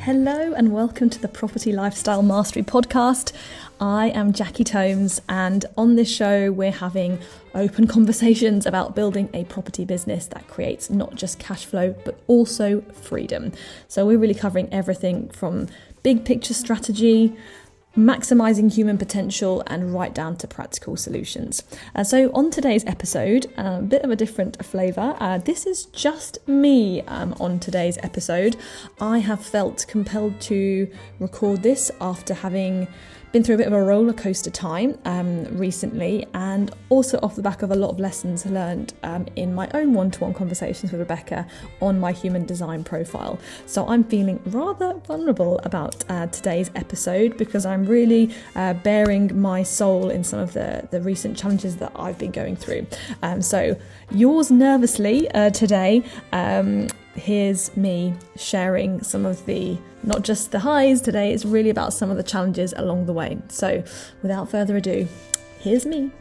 Hello and welcome to the Property Lifestyle Mastery podcast. I am Jackie Tomes, and on this show we're having open conversations about building a property business that creates not just cash flow but also freedom. So we're really covering everything from big picture strategy, maximising human potential, and right down to practical solutions. So on today's episode, a bit of a different flavour. This is just me on today's episode. I have felt compelled to record this after having been through a bit of a roller coaster time recently, and also off the back of a lot of lessons learned in my own one-to-one conversations with Rebecca on my human design profile. So I'm feeling rather vulnerable about today's episode because I'm really bearing my soul in some of the recent challenges that I've been going through. So yours nervously today. Here's me sharing some of the, not just the highs today, it's really about some of the challenges along the way. So without further ado, here's me.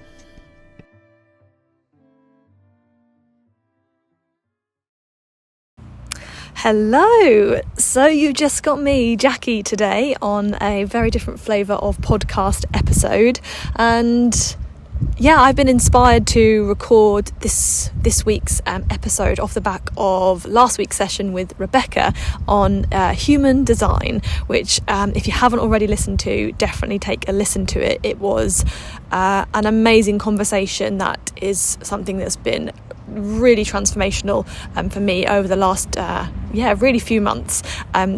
Hello! So you've just got me, Jackie, today on a very different flavour of podcast episode, and yeah, I've been inspired to record this week's episode off the back of last week's session with Rebecca on human design, which if you haven't already listened to, definitely take a listen to it. It was an amazing conversation that is something that's been really transformational for me over the last really few months.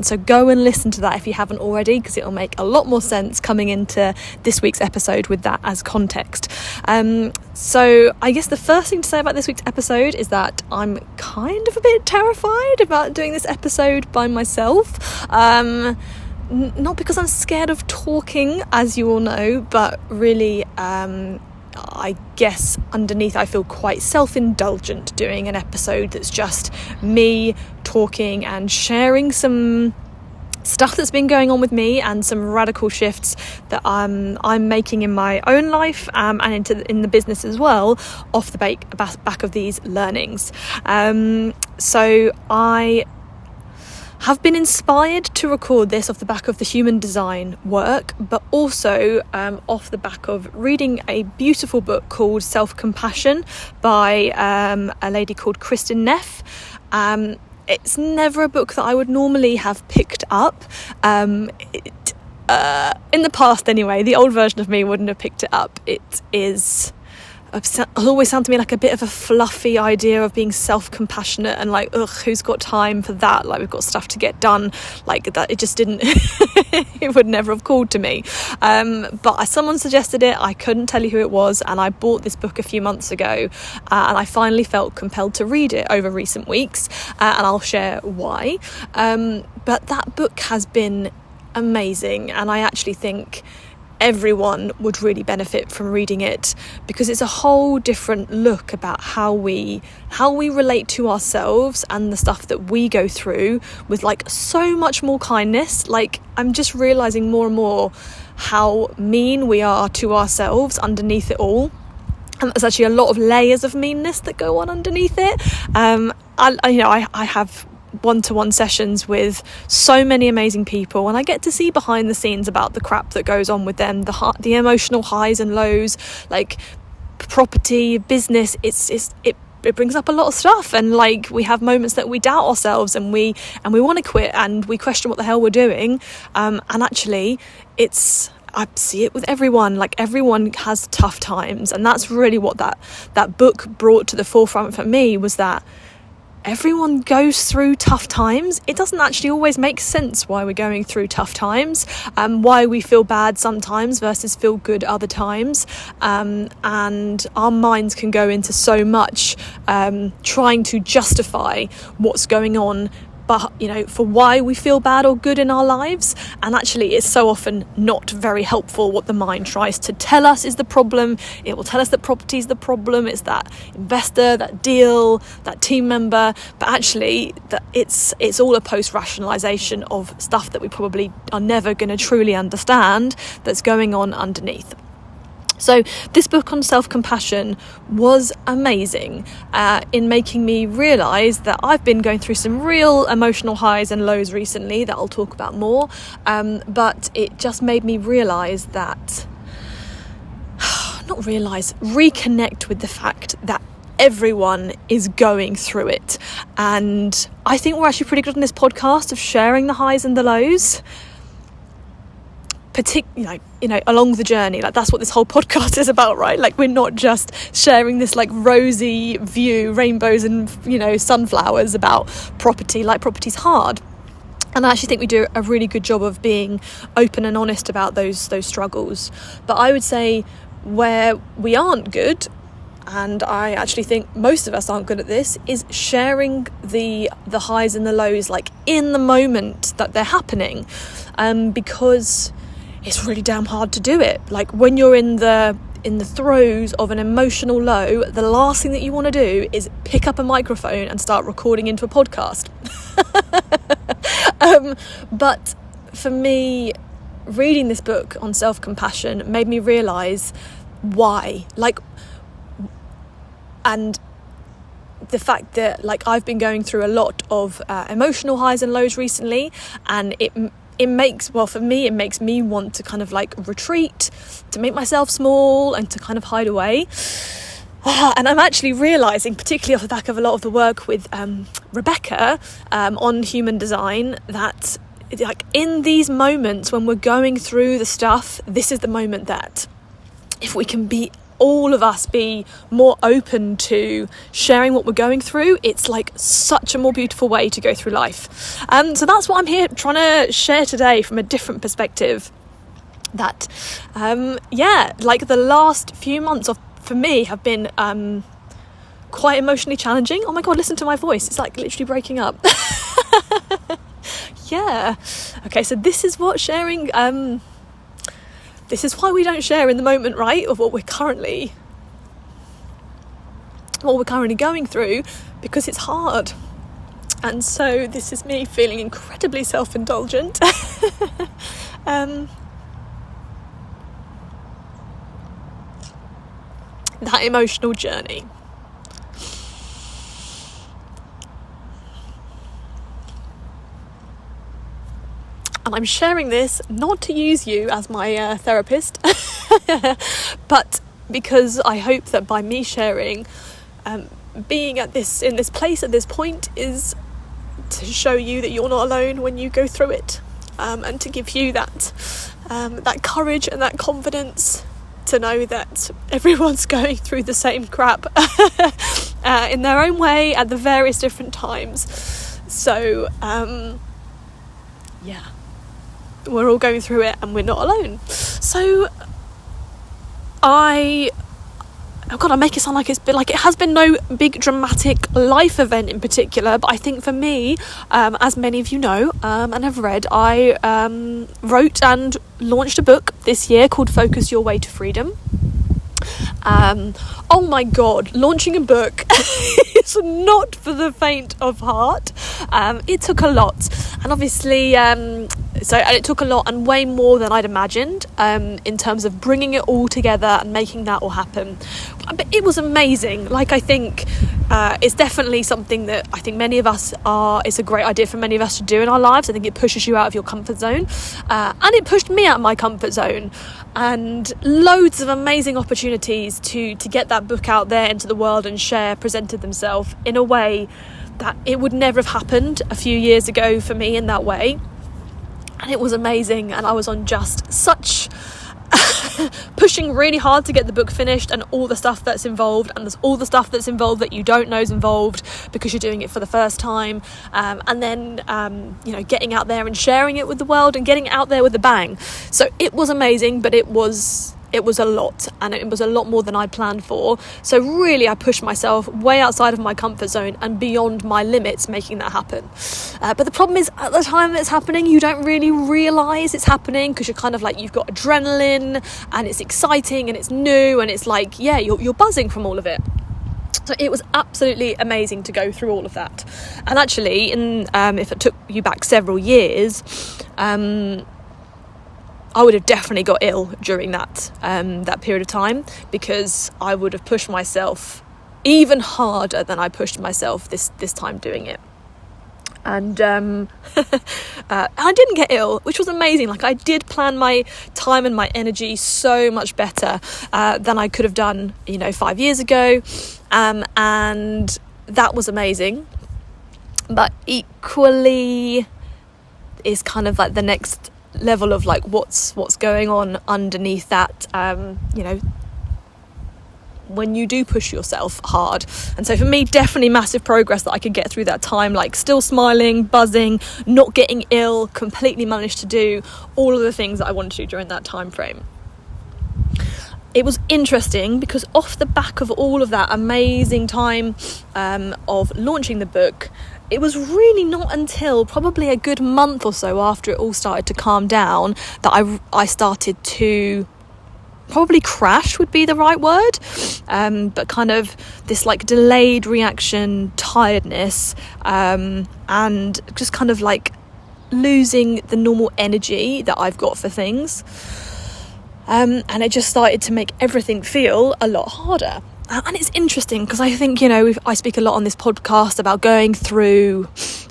So go and listen to that if you haven't already, because it'll make a lot more sense coming into this week's episode with that as context. So I guess the first thing to say about this week's episode is that I'm kind of a bit terrified about doing this episode by myself. Not because I'm scared of talking, as you all know, but really I guess underneath I feel quite self-indulgent doing an episode that's just me talking and sharing some stuff that's been going on with me and some radical shifts that I'm making in my own life and in the business as well, off the back of these learnings. So I have been inspired to record this off the back of the human design work, but also off the back of reading a beautiful book called Self-Compassion by a lady called Kristin Neff. It's never a book that I would normally have picked up. In the past anyway, the old version of me wouldn't have picked it up. It always sound to me like a bit of a fluffy idea of being self-compassionate and like, ugh, who's got time for that? Like, we've got stuff to get done. Like that, it just didn't, it would never have called to me. But someone suggested it, I couldn't tell you who it was, and I bought this book a few months ago, and I finally felt compelled to read it over recent weeks, and I'll share why. But that book has been amazing, and I actually think everyone would really benefit from reading it, because it's a whole different look about how we relate to ourselves and the stuff that we go through with like so much more kindness. Like, I'm just realizing more and more how mean we are to ourselves underneath it all, and there's actually a lot of layers of meanness that go on underneath it. I have one-to-one sessions with so many amazing people, and I get to see behind the scenes about the crap that goes on with them, the emotional highs and lows, like property, business. It brings up a lot of stuff, and like we have moments that we doubt ourselves and we want to quit and we question what the hell we're doing, and actually I see it with everyone. Like, everyone has tough times, and that's really what that book brought to the forefront for me, was that everyone goes through tough times. It doesn't actually always make sense why we're going through tough times, why we feel bad sometimes versus feel good other times, and our minds can go into so much trying to justify what's going on, but for why we feel bad or good in our lives. And actually, it's so often not very helpful what the mind tries to tell us is the problem. It will tell us that property is the problem, it's that investor, that deal, that team member, but actually that it's all a post-rationalization of stuff that we probably are never going to truly understand that's going on underneath. So this book on self-compassion was amazing in making me realise that I've been going through some real emotional highs and lows recently that I'll talk about more, but it just made me realise that, reconnect with the fact that everyone is going through it. And I think we're actually pretty good on this podcast of sharing the highs and the lows, along the journey. Like, that's what this whole podcast is about, right? Like, we're not just sharing this like rosy view, rainbows and sunflowers about property. Like, property's hard, and I actually think we do a really good job of being open and honest about those struggles. But I would say where we aren't good, and I actually think most of us aren't good at this, is sharing the highs and the lows like in the moment that they're happening, because it's really damn hard to do it. Like, when you're in the throes of an emotional low, the last thing that you want to do is pick up a microphone and start recording into a podcast. But for me, reading this book on self-compassion made me realise why. And the fact that I've been going through a lot of emotional highs and lows recently, and it makes me want to kind of retreat, to make myself small and to kind of hide away. And I'm actually realising, particularly off the back of a lot of the work with Rebecca on human design, that in these moments when we're going through the stuff, this is the moment that if we can all of us be more open to sharing what we're going through, it's such a more beautiful way to go through life. So that's what I'm here trying to share today from a different perspective. That the last few months for me have been quite emotionally challenging. Oh my god, listen to my voice, it's literally breaking up. Yeah, okay, so this is what sharing this is why we don't share in the moment, right, of what we're currently going through, because it's hard. And so this is me feeling incredibly self-indulgent. That emotional journey. And I'm sharing this not to use you as my therapist, but because I hope that by me sharing, being in this place at this point, is to show you that you're not alone when you go through it, and to give you that courage and that confidence to know that everyone's going through the same crap in their own way at the various different times. So we're all going through it and we're not alone. So I make it sound like it has been no big dramatic life event in particular, but I think for me, as many of you know and have read, I wrote and launched a book this year called Focus Your Way to Freedom. Oh my god, launching a book is not for the faint of heart. It took a lot, and obviously it took a lot and way more than I'd imagined, in terms of bringing it all together and making that all happen. But it was amazing. I think it's definitely something that I think many of us it's a great idea for many of us to do in our lives. I think it pushes you out of your comfort zone, and it pushed me out of my comfort zone, and loads of amazing opportunities to get that book out there into the world and share presented themselves in a way that it would never have happened a few years ago for me in that way. And it was amazing, and I was on just such pushing really hard to get the book finished, and all the stuff that's involved, and there's all the stuff that's involved that you don't know is involved because you're doing it for the first time, and then getting out there and sharing it with the world and getting it out there with a bang. So it was amazing, but it was a lot, and it was a lot more than I planned for. So really I pushed myself way outside of my comfort zone and beyond my limits making that happen. But the problem is, at the time it's happening, you don't really realise it's happening, because you're kind of you've got adrenaline and it's exciting and it's new and it's you're buzzing from all of it. So it was absolutely amazing to go through all of that. And actually, if it took you back several years, I would have definitely got ill during that period of time, because I would have pushed myself even harder than I pushed myself this time doing it. And I didn't get ill, which was amazing. Like, I did plan my time and my energy so much better than I could have done, 5 years ago, and that was amazing. But equally is kind of like the next level of like what's going on underneath that, when you do push yourself hard. And so for me, definitely massive progress that I could get through that time, like still smiling, buzzing, not getting ill, completely managed to do all of the things that I wanted to do during that time frame. It was interesting because off the back of all of that amazing time of launching the book, it was really not until probably a good month or so after it all started to calm down that I started to, probably crash would be the right word, but kind of this like delayed reaction tiredness, and just kind of like losing the normal energy that I've got for things. And it just started to make everything feel a lot harder. And it's interesting because I think, I speak a lot on this podcast about going through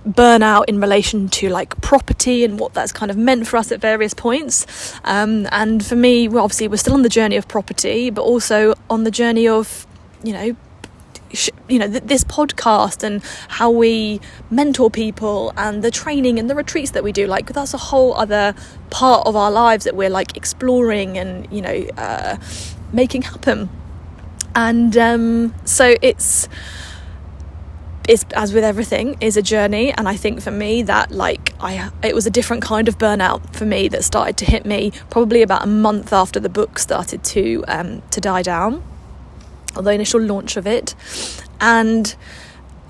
burnout in relation to like property and what that's kind of meant for us at various points. And for me, obviously we're still on the journey of property, but also on the journey of, this podcast and how we mentor people and the training and the retreats that we do. Like, that's a whole other part of our lives that we're like exploring and, making happen. And so it's as with everything, is a journey. And I think for me that it was a different kind of burnout for me that started to hit me probably about a month after the book started to die down, or the initial launch of it. And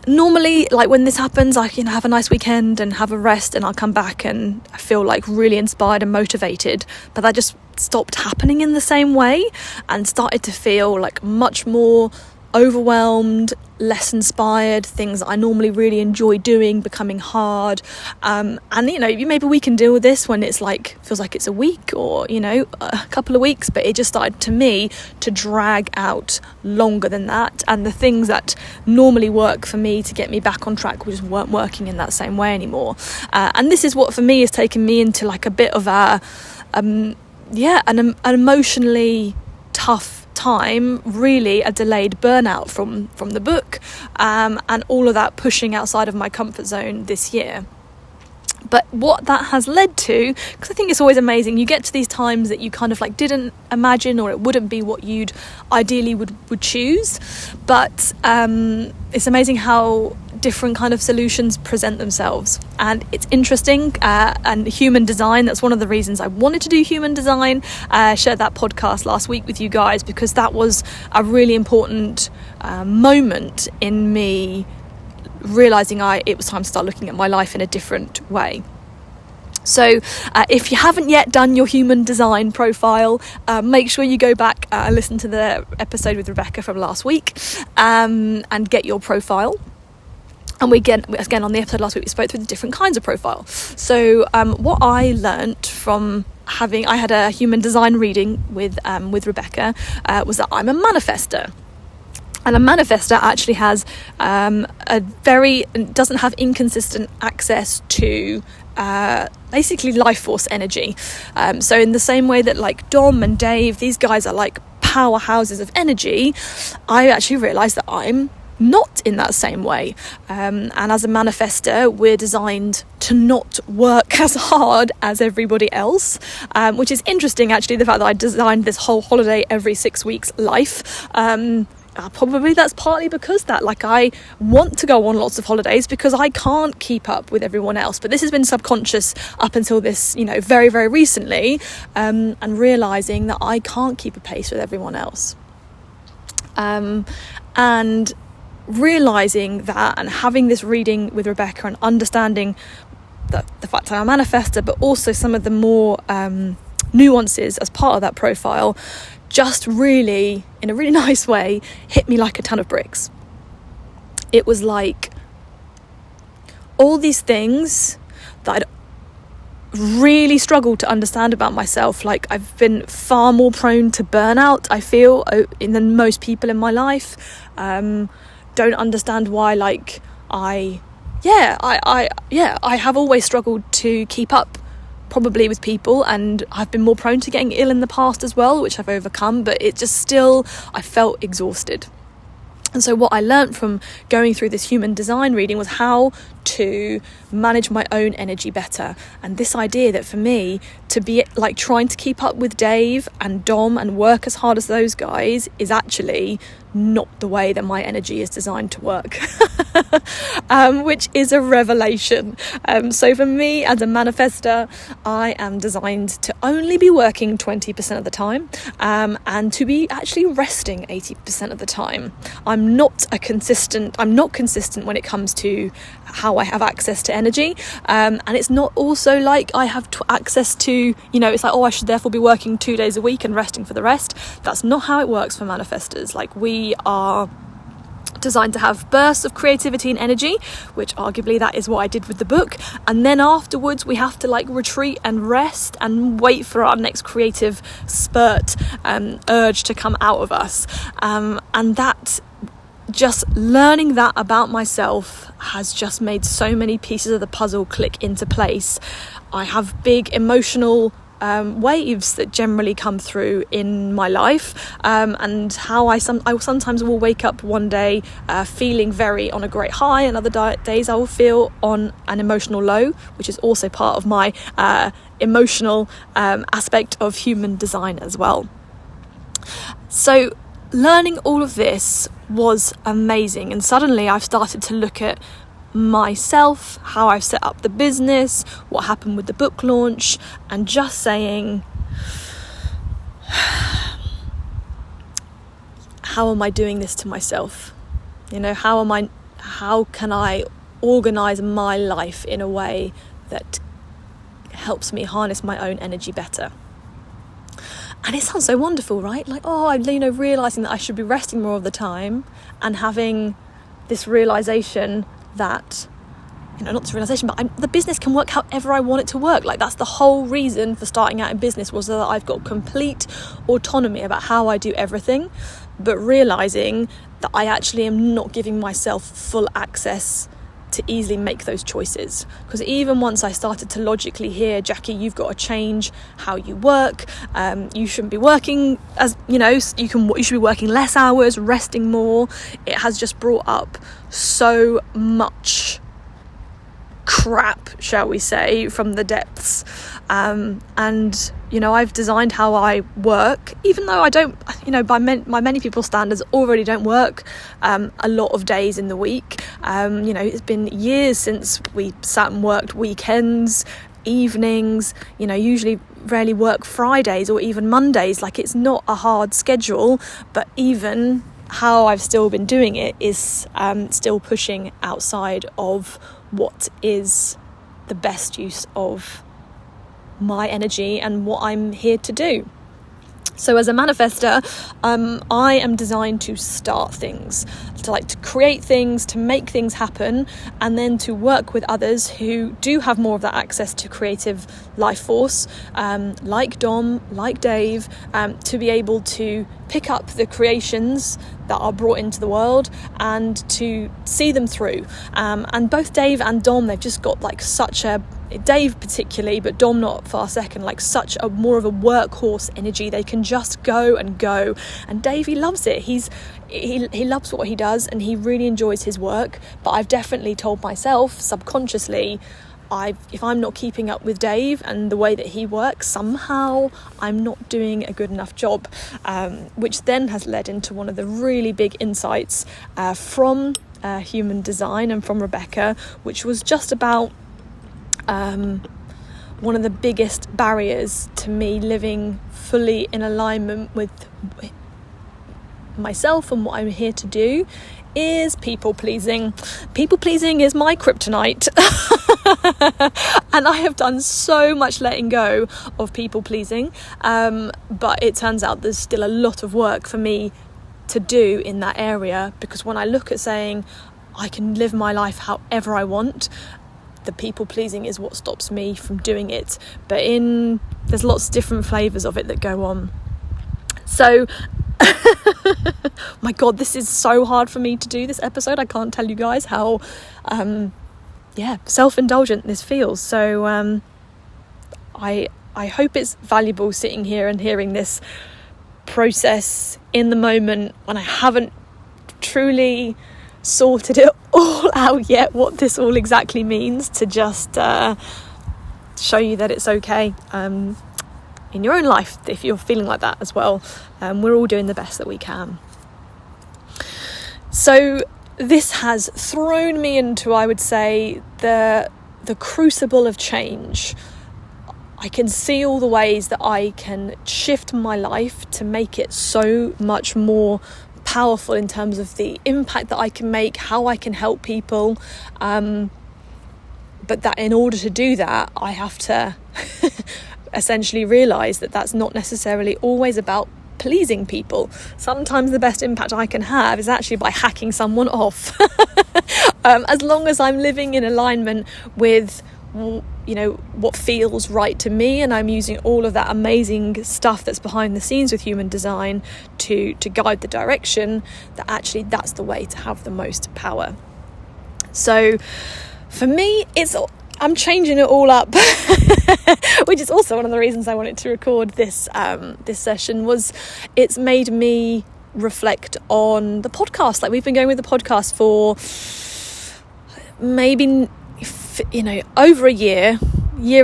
normally, like, when this happens, I can have a nice weekend and have a rest, and I'll come back and I feel like really inspired and motivated. But that just stopped happening in the same way and started to feel like much more overwhelmed, less inspired. Things that I normally really enjoy doing becoming hard, and maybe we can deal with this when it's like feels like it's a week or a couple of weeks, but it just started to me to drag out longer than that, and the things that normally work for me to get me back on track just weren't working in that same way anymore. And this is what for me has taken me into like a bit of an emotionally tough time, really a delayed burnout from the book, and all of that pushing outside of my comfort zone this year. But what that has led to, because I think it's always amazing, you get to these times that you kind of like didn't imagine, or it wouldn't be what you'd ideally would choose, but it's amazing how different kind of solutions present themselves. And it's interesting, and human design, that's one of the reasons I wanted to do human design. I shared that podcast last week with you guys because that was a really important moment in me realising it was time to start looking at my life in a different way. So if you haven't yet done your human design profile, make sure you go back and listen to the episode with Rebecca from last week, and get your profile. And again on the episode last week, we spoke through the different kinds of profile. So what I learnt from I had a human design reading with Rebecca, was that I'm a manifestor. And a manifestor actually has doesn't have inconsistent access to basically life force energy. So in the same way that like Dom and Dave, these guys are like powerhouses of energy, I actually realised that I'm not in that same way. And as a manifestor, we're designed to not work as hard as everybody else, which is interesting actually, the fact that I designed this whole holiday every 6 weeks life. Probably that's partly because that, like, I want to go on lots of holidays because I can't keep up with everyone else. But this has been subconscious up until this, very, very recently, and realising that I can't keep a pace with everyone else. And realising that, and having this reading with Rebecca and understanding the fact I'm a manifestor, but also some of the more nuances as part of that profile, just really, in a really nice way, hit me like a ton of bricks. It was like all these things that I'd really struggled to understand about myself. Like, I've been far more prone to burnout, I feel, than most people in my life. Don't understand why. Like, I have always struggled to keep up, probably, with people, and I've been more prone to getting ill in the past as well, which I've overcome, but it just still, I felt exhausted. And so what I learned from going through this human design reading was how to manage my own energy better. And this idea that for me, to be like trying to keep up with Dave and Dom and work as hard as those guys is actually not the way that my energy is designed to work, which is a revelation. So for me as a manifestor, I am designed to only be working 20% of the time, and to be actually resting 80% of the time. I'm not consistent when it comes to how I have access to energy, and it's not also like I have access to, it's like, oh, I should therefore be working 2 days a week and resting for the rest. That's not how it works for manifestors. Like, we are designed to have bursts of creativity and energy, which arguably that is what I did with the book, and then afterwards we have to like retreat and rest and wait for our next creative spurt, urge to come out of us, and that, just learning that about myself has just made so many pieces of the puzzle click into place. I have big emotional waves that generally come through in my life, and how I sometimes will wake up one day feeling very on a great high, and other days I will feel on an emotional low, which is also part of my emotional aspect of human design as well. So learning all of this was amazing, and suddenly I've started to look at myself, how I've set up the business, what happened with the book launch, and just saying, how am I doing this to myself? How can I organize my life in a way that helps me harness my own energy better? And it sounds so wonderful, right? Like, realizing that I should be resting more of the time, and having this realization that, not this realization, but the business can work however I want it to work. Like, that's the whole reason for starting out in business, was that I've got complete autonomy about how I do everything, but realizing that I actually am not giving myself full access to easily make those choices. Because even once I started to logically hear, Jackie, you've got to change how you work, you shouldn't be working as you should be working less hours, resting more, it has just brought up so much crap, shall we say, from the depths, and I've designed how I work, even though I don't, by many people's standards, already don't work a lot of days in the week. It's been years since we sat and worked weekends, evenings, usually rarely work Fridays or even Mondays. Like, it's not a hard schedule, but even how I've still been doing it is still pushing outside of what is the best use of my energy and what I'm here to do. So as a manifestor, I am designed to start things, to create things, to make things happen, and then to work with others who do have more of that access to creative life force, like Dom, like Dave, to be able to pick up the creations that are brought into the world and to see them through. And both Dave and Dom, they've just got Dave particularly, but Dom not far second, such a more of a workhorse energy. They can just go and go. And Dave, he loves it. He loves what he does, and he really enjoys his work. But I've definitely told myself subconsciously, if I'm not keeping up with Dave and the way that he works, somehow I'm not doing a good enough job, which then has led into one of the really big insights from human design and from Rebecca, which was just about one of the biggest barriers to me living fully in alignment with myself and what I'm here to do is people pleasing. People pleasing is my kryptonite. And I have done so much letting go of people pleasing, but it turns out there's still a lot of work for me to do in that area, because when I look at saying I can live my life however I want, the people pleasing is what stops me from doing it. But there's lots of different flavours of it that go on. So, my God, this is so hard for me to do this episode. I can't tell you guys how, self-indulgent this feels. So, I hope it's valuable sitting here and hearing this process in the moment when I haven't truly sorted it all out yet, what this all exactly means, to just show you that it's okay in your own life if you're feeling like that as well. We're all doing the best that we can. So this has thrown me into, I would say, the crucible of change. I can see all the ways that I can shift my life to make it so much more powerful in terms of the impact that I can make, how I can help people. But that in order to do that, I have to essentially realise that that's not necessarily always about pleasing people. Sometimes the best impact I can have is actually by hacking someone off. As long as I'm living in alignment with what feels right to me, and I'm using all of that amazing stuff that's behind the scenes with human design to guide the direction, that actually that's the way to have the most power. So for me, I'm changing it all up, which is also one of the reasons I wanted to record this session. Was it's made me reflect on the podcast. Like, we've been going with the podcast for maybe over a year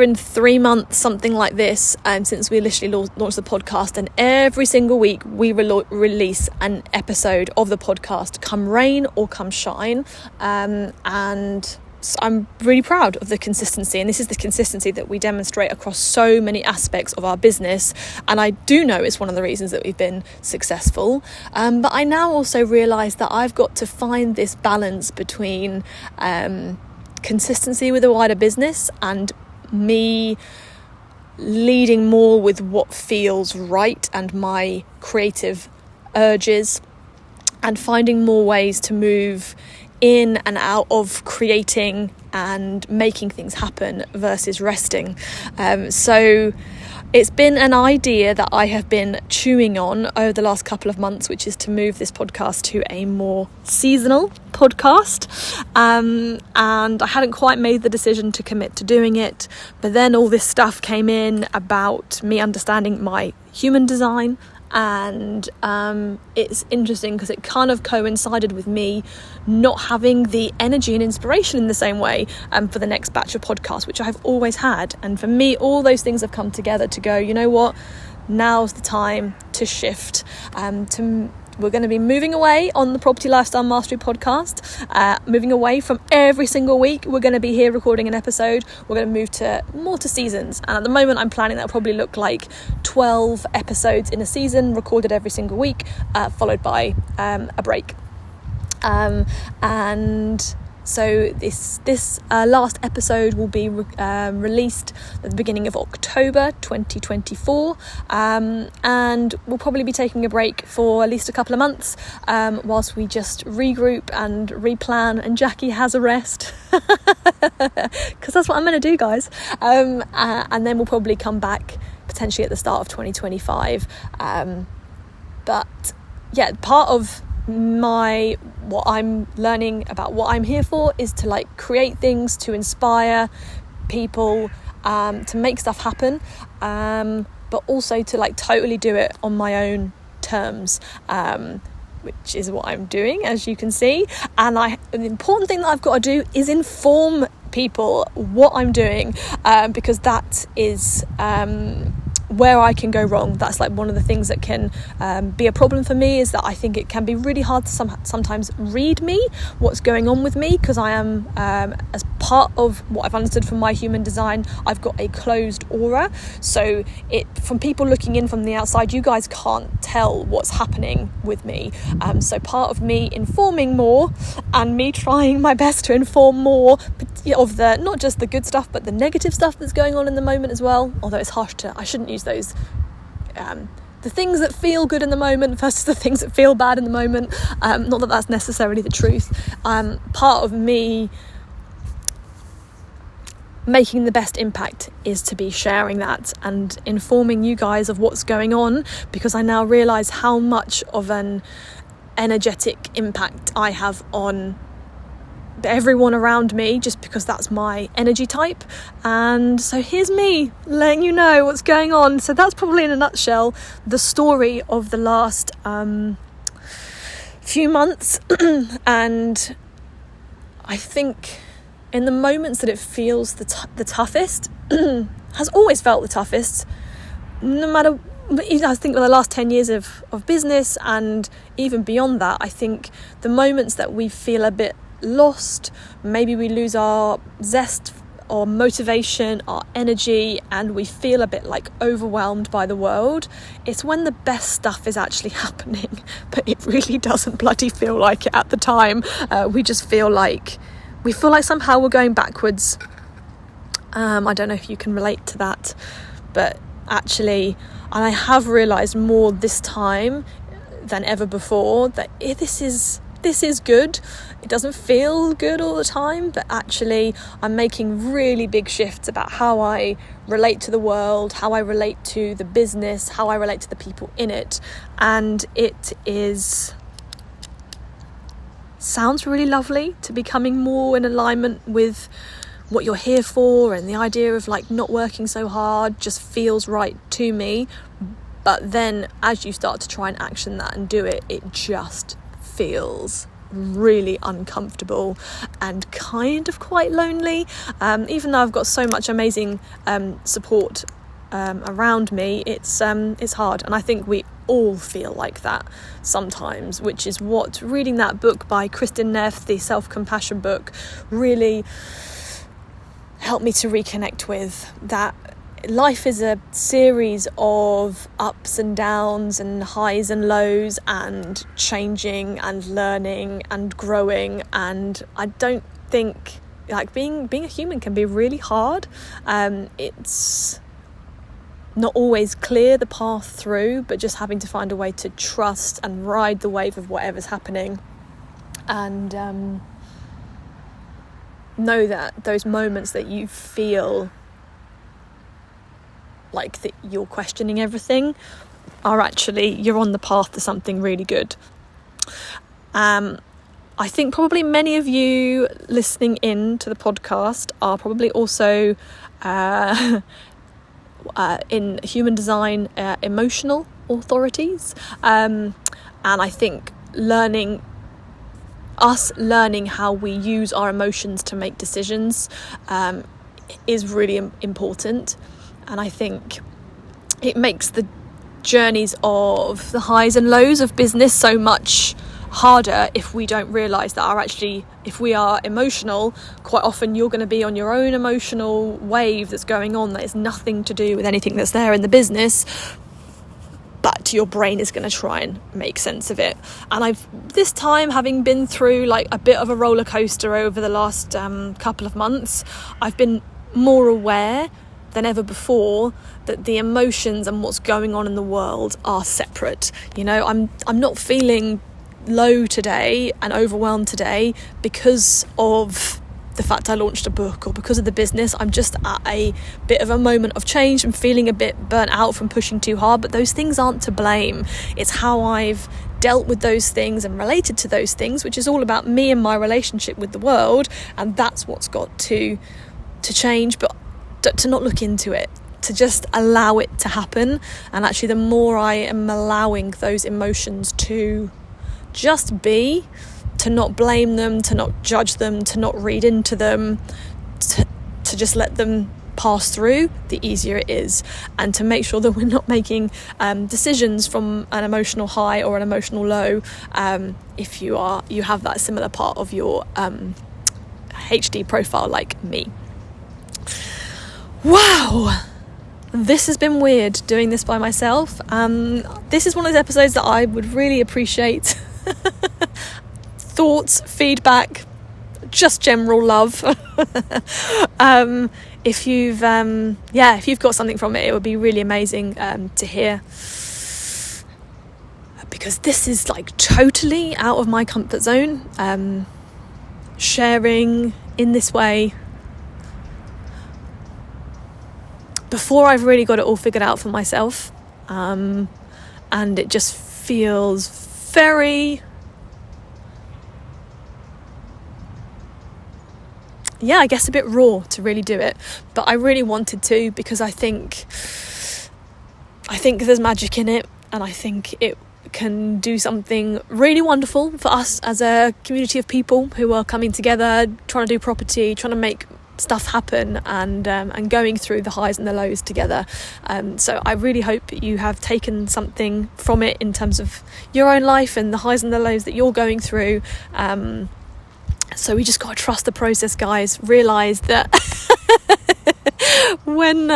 and 3 months, something like this, since we initially launched the podcast. And every single week we release an episode of the podcast, come rain or come shine. And so I'm really proud of the consistency, and this is the consistency that we demonstrate across so many aspects of our business. And I do know it's one of the reasons that we've been successful. But I now also realise that I've got to find this balance between consistency with a wider business and me leading more with what feels right and my creative urges, and finding more ways to move in and out of creating and making things happen versus resting. So it's been an idea that I have been chewing on over the last couple of months, which is to move this podcast to a more seasonal podcast. And I hadn't quite made the decision to commit to doing it, but then all this stuff came in about me understanding my human design. And it's interesting because it kind of coincided with me not having the energy and inspiration in the same way for the next batch of podcasts, which I've always had. And for me, all those things have come together to go, you know what, now's the time to shift. We're going to be moving away on the Property Lifestyle Mastery podcast, moving away from every single week. We're going to be here recording an episode. We're going to move more to seasons. And at the moment, I'm planning that'll probably look like 12 episodes in a season, recorded every single week, followed by a break. And so this last episode will be released at the beginning of October 2024, and we'll probably be taking a break for at least a couple of months whilst we just regroup and replan, and Jackie has a rest, because that's what I'm going to do, guys. And then we'll probably come back potentially at the start of 2025. But yeah, part of what I'm learning about what I'm here for is to create things, to inspire people, to make stuff happen, but also to totally do it on my own terms, which is what I'm doing, as you can see. And the important thing that I've got to do is inform people what I'm doing, because that is where I can go wrong. That's one of the things that can be a problem for me, is that I think it can be really hard to sometimes read me, what's going on with me, because I am, as part of what I've understood from my human design, I've got a closed aura. So from people looking in from the outside, you guys can't tell what's happening with me. So part of me informing more, and me trying my best to inform more of the, not just the good stuff, but the negative stuff that's going on in the moment as well. Although it's harsh I shouldn't use those, the things that feel good in the moment versus the things that feel bad in the moment. Not that that's necessarily the truth. Part of me making the best impact is to be sharing that and informing you guys of what's going on, because I now realise how much of an energetic impact I have on everyone around me, just because that's my energy type. And so here's me letting you know what's going on. So that's probably in a nutshell the story of the last few months. And I think in the moments that it feels the toughest, has always felt the toughest, no matter, I think with the last 10 years of business and even beyond that, I think the moments that we feel a bit lost, maybe we lose our zest or motivation, our energy, and we feel a bit like overwhelmed by the world, it's when the best stuff is actually happening. But it really doesn't bloody feel like it at the time. We feel like somehow we're going backwards. I don't know if you can relate to that, but actually, and I have realised more this time than ever before that this is good. It doesn't feel good all the time, but actually I'm making really big shifts about how I relate to the world, how I relate to the business, how I relate to the people in it. And it sounds really lovely to be coming more in alignment with what you're here for, and the idea of like not working so hard just feels right to me. But then as you start to try and action that and do it, it just feels really uncomfortable and kind of quite lonely, even though I've got so much amazing support around me. It's hard, and I think we all feel like that sometimes, which is what reading that book by Kristin Neff, the self-compassion book, really helped me to reconnect with. That life is a series of ups and downs and highs and lows and changing and learning and growing, and I don't think like being a human can be really hard. It's not always clear the path through, but just having to find a way to trust and ride the wave of whatever's happening, and know that those moments that you feel like that you're questioning everything are actually, you're on the path to something really good. I think probably many of you listening in to the podcast are probably also in human design emotional authorities, and I think learning how we use our emotions to make decisions is really important. And I think it makes the journeys of the highs and lows of business so much harder if we don't realise that if we are emotional, quite often you're going to be on your own emotional wave that's going on that is nothing to do with anything that's there in the business, but your brain is going to try and make sense of it. And this time, having been through like a bit of a roller coaster over the last couple of months, I've been more aware than ever before that the emotions and what's going on in the world are separate. You know, I'm not feeling low today and overwhelmed today because of the fact I launched a book or because of the business. I'm just at a bit of a moment of change and feeling a bit burnt out from pushing too hard, but those things aren't to blame. It's how I've dealt with those things and related to those things, which is all about me and my relationship with the world, and that's what's got to change. But to not look into it, to just allow it to happen. And actually the more I am allowing those emotions to just be, to not blame them, to not judge them, to not read into them, to just let them pass through, the easier it is. And to make sure that we're not making decisions from an emotional high or an emotional low, if you have that similar part of your HD profile like me. Wow, this has been weird doing this by myself. This is one of those episodes that I would really appreciate thoughts, feedback, just general love. If you've got something from it, it would be really amazing to hear, because this is like totally out of my comfort zone. Sharing in this way before I've really got it all figured out for myself. And it just feels very, I guess a bit raw to really do it. But I really wanted to, because I think there's magic in it, and I think it can do something really wonderful for us as a community of people who are coming together, trying to do property, trying to make stuff happen, and going through the highs and the lows together. So I really hope you have taken something from it in terms of your own life and the highs and the lows that you're going through. So we just got to trust the process, guys. Realise that when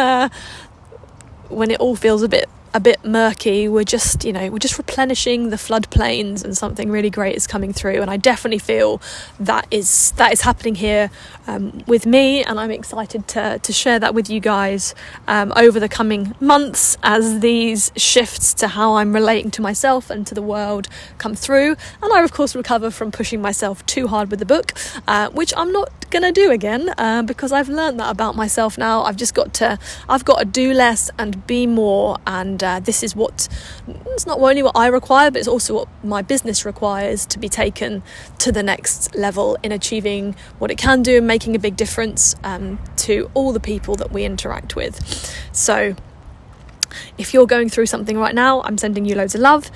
it all feels a bit murky, we're just replenishing the floodplains, and something really great is coming through. And I definitely feel that is happening here with me, and I'm excited to share that with you guys over the coming months as these shifts to how I'm relating to myself and to the world come through. And I of course recover from pushing myself too hard with the book, which I'm not gonna do again, because I've learned that about myself now. I've got to do less and be more, and this is it's not only what I require, but it's also what my business requires to be taken to the next level in achieving what it can do and making a big difference to all the people that we interact with. So if you're going through something right now, I'm sending you loads of love.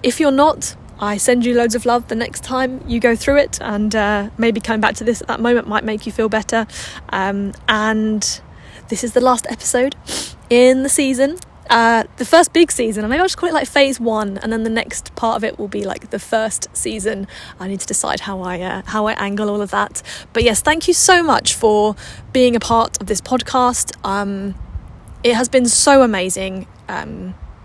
If you're not, I send you loads of love the next time you go through it, and maybe coming back to this at that moment might make you feel better. And this is the last episode in the season, the first big season. Maybe I'll just call it like phase 1, and then the next part of it will be like the first season. I need to decide how I angle all of that. But yes, thank you so much for being a part of this podcast. It has been so amazing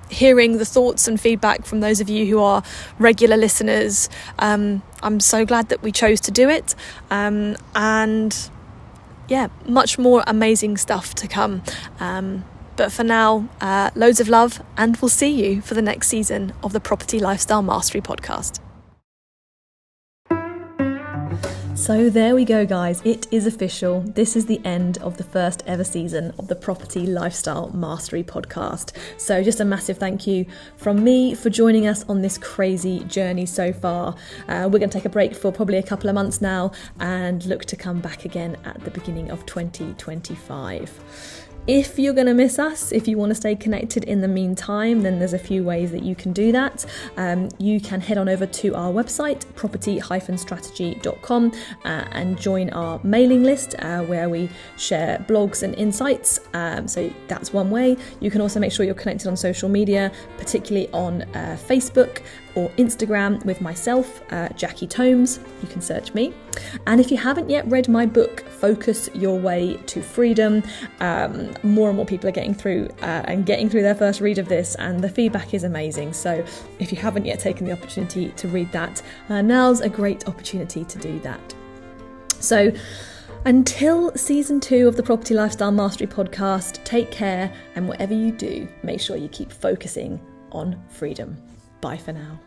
hearing the thoughts and feedback from those of you who are regular listeners. I'm so glad that we chose to do it, and much more amazing stuff to come. But for now, loads of love, and we'll see you for the next season of the Property Lifestyle Mastery podcast. So there we go, guys. It is official. This is the end of the first ever season of the Property Lifestyle Mastery podcast. So just a massive thank you from me for joining us on this crazy journey so far. We're going to take a break for probably a couple of months now and look to come back again at the beginning of 2025. If you're going to miss us, if you want to stay connected in the meantime, then there's a few ways that you can do that. You can head on over to our website, property-strategy.com, and join our mailing list where we share blogs and insights. So that's one way. You can also make sure you're connected on social media, particularly on Facebook or Instagram with myself, Jackie Tomes. You can search me. And if you haven't yet read my book, Focus Your Way to Freedom, more and more people are getting through their first read of this, and the feedback is amazing. So if you haven't yet taken the opportunity to read that, now's a great opportunity to do that. So until season 2 of the Property Lifestyle Mastery podcast, take care, and whatever you do, make sure you keep focusing on freedom. Bye for now.